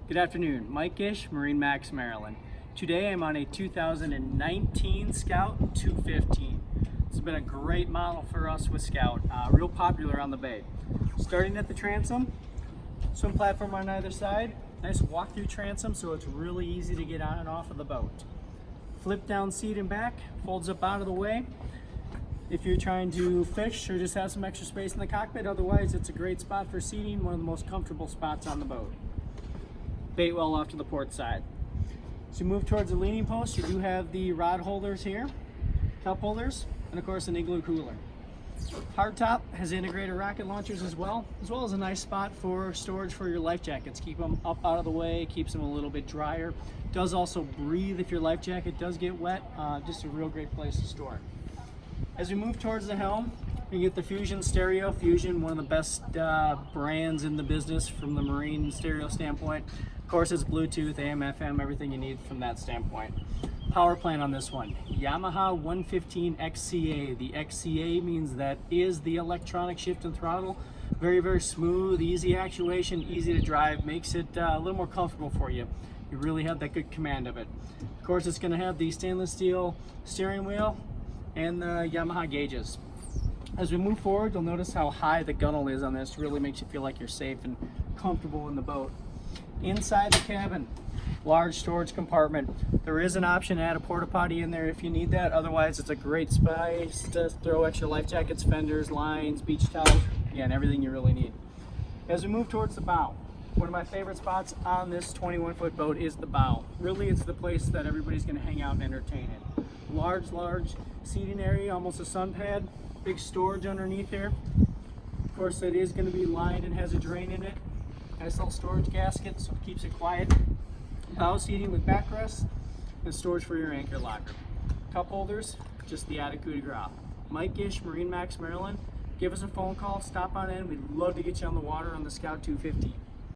Good afternoon, Mike Gish, MarineMax Maryland. Today I'm on a 2019 Scout 215. It's been a great model for us with Scout, real popular on the bay. Starting at the transom, swim platform on either side, nice walk-through transom so it's really easy to get on and off of the boat. Flip down seat and back, folds up out of the way. If you're trying to fish or just have some extra space in the cockpit, otherwise it's a great spot for seating, one of the most comfortable spots on the boat. Bait well off to the port side. As you move towards the leaning post, you do have the rod holders here, cup holders, and of course an igloo cooler. Hardtop has integrated rocket launchers as well as a nice spot for storage for your life jackets. Keep them up out of the way, keeps them a little bit drier. Does also breathe if your life jacket does get wet. Just a real great place to store it. As we move towards the helm, you get the Fusion stereo. Fusion, one of the best brands in the business from the marine stereo standpoint. Of course, it's Bluetooth, AM, FM, everything you need from that standpoint. Power plant on this one, Yamaha 115 XCA. The XCA means that is the electronic shift and throttle. Very, very smooth, easy actuation, easy to drive, makes it a little more comfortable for you. You really have that good command of it. Of course, it's going to have the stainless steel steering wheel and the Yamaha gauges. As we move forward, you'll notice how high the gunnel is on this. Really makes you feel like you're safe and comfortable in the boat. Inside the cabin, large storage compartment. There is an option to add a porta potty in there if you need that. Otherwise, it's a great space to throw extra life jackets, fenders, lines, beach towels, and everything you really need. As we move towards the bow, one of my favorite spots on this 21-foot boat is the bow. Really, it's the place that everybody's going to hang out and entertain in. Large seating area, almost a sun pad. Big storage underneath here. Of course, it is going to be lined and has a drain in it. Nice little storage gasket, so it keeps it quiet. Bow seating with backrest and storage for your anchor locker. Cup holders, just the added coup de grace. Mike Gish, MarineMax Maryland. Give us a phone call, stop on in. We'd love to get you on the water on the Scout 250.